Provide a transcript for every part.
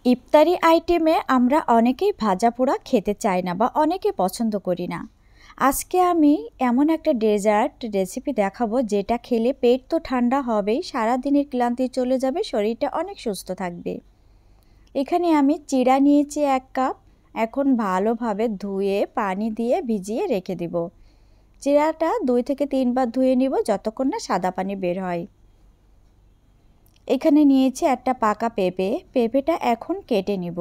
ইফতারি আইটেমে আমরা অনেকেই ভাজা পোড়া খেতে চাই না বা অনেকে পছন্দ করি না। আজকে আমি এমন একটা ডেজার্ট রেসিপি দেখাবো যেটা খেলে পেট তো ঠান্ডা হবেই, সারাদিনের ক্লান্তি চলে যাবে, শরীরটা অনেক সুস্থ থাকবে। এখানে আমি চিড়া নিয়েছি 1 কাপ। এখন ভালোভাবে ধুয়ে পানি দিয়ে ভিজিয়ে রেখে দিব। চিড়াটা 2 থেকে 3 বার ধুয়ে নিব যতক্ষণ না সাদা পানি বের হয়। এখানে নিয়েছি একটা পাকা পেঁপে। পেঁপেটা এখন কেটে নিব।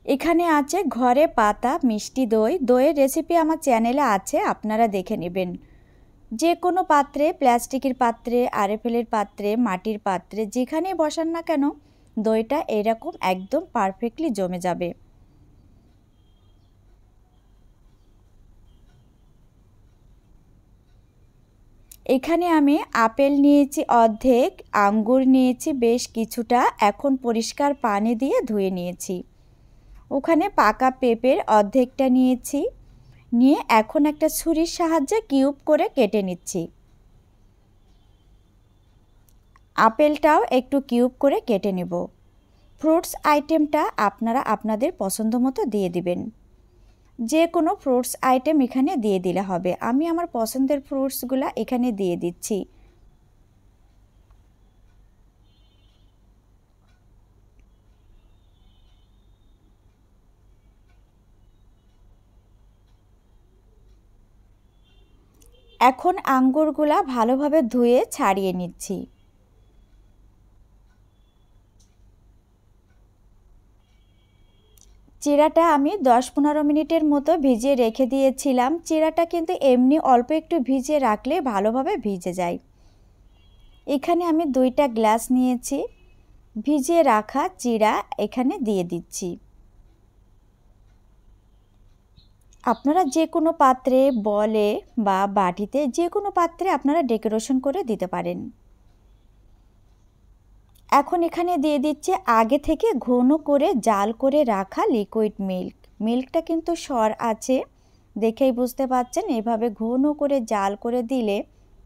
এখানে আছে ঘরে পাতা মিষ্টি দই। দইয়ের রেসিপি আমার চ্যানেলে আছে, আপনারা দেখে নেবেন। যে কোনো পাত্রে, প্লাস্টিকের পাত্রে, আরএফএলের পাত্রে, মাটির পাত্রে, যেখানে বসান না কেন দইটা এরকম একদম পারফেক্টলি জমে যাবে। এখানে আমি আপেল নিয়েছি অর্ধেক, আঙ্গুর নিয়েছি বেশ কিছুটা, এখন পরিষ্কার পানি দিয়ে ধুয়ে নিয়েছি। ওখানে পাকা পেঁপের অর্ধেকটা নিয়েছি, নিয়ে এখন একটা ছুরির সাহায্যে কিউব করে কেটে নিচ্ছি। আপেলটাও একটু কিউব করে কেটে নেব। ফ্রুটস আইটেমটা আপনারা আপনাদের পছন্দ মতো দিয়ে দিবেন। যে কোনো ফ্রুটস আইটেম এখানে দিয়ে দিলে হবে। আমি আমার পছন্দের ফ্রুটসগুলো এখানে দিয়ে দিচ্ছি। এখন আঙ্গুরগুলা ভালোভাবে ধুয়ে ছাড়িয়ে নিচ্ছি। চিড়াটা আমি 10-15 মিনিটের মতো ভিজিয়ে রেখে দিয়েছিলাম। চিড়াটা কিন্তু এমনি অল্প একটু ভিজিয়ে রাখলে ভালোভাবে ভিজে যায়। এখানে আমি 2টা গ্লাস নিয়েছি, ভিজিয়ে রাখা চিড়া এখানে দিয়ে দিচ্ছি। আপনারা যে কোনো পাত্রে, বলে বা বাটিতে, যে কোনো পাত্রে আপনারা ডেকোরেশন করে দিতে পারেন। এখন এখানে দিয়ে দিচ্ছি আগে থেকে ঘন করে জাল করে রাখা লিকুইড মিল্ক। মিল্কটা কিন্তু সর আছে, দেখেই বুঝতে পারছেন। এভাবে ঘন করে জাল করে দিলে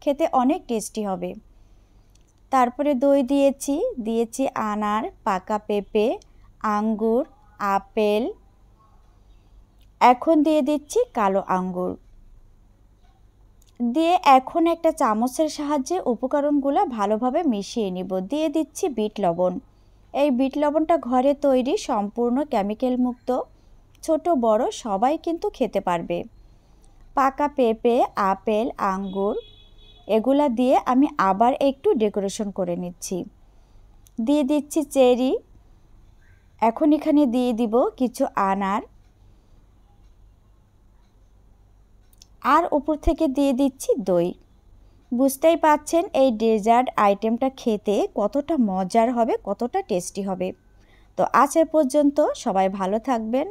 খেতে অনেক টেস্টি হবে। তারপরে দই দিয়েছি আনার, পাকা পেঁপে, আঙ্গুর, আপেল, এখন দিয়ে দিচ্ছি কালো আঙ্গুর। দিয়ে এখন একটা চামচের সাহায্যে উপকরণগুলো ভালোভাবে মিশিয়ে নিব। দিয়ে দিচ্ছি বিট লবণ। এই বিট লবণটা ঘরে তৈরি, সম্পূর্ণ কেমিক্যাল মুক্ত, ছোট বড় সবাই কিন্তু খেতে পারবে। পাকা পেঁপে, আপেল, আঙ্গুর এগুলা দিয়ে আমি আবার একটু ডেকোরেশন করে নিচ্ছি। দিয়ে দিচ্ছি চেরি। এখন এখানে দিয়ে দিব কিছু আনার, আর উপর থেকে দিয়ে দিচ্ছি দই। বুঝতেই পাচ্ছেন এই ডেজার্ট আইটেমটা খেতে কতটা মজার হবে, কতটা টেস্টি হবে। তো আজ এ পর্যন্ত, সবাই ভালো থাকবেন।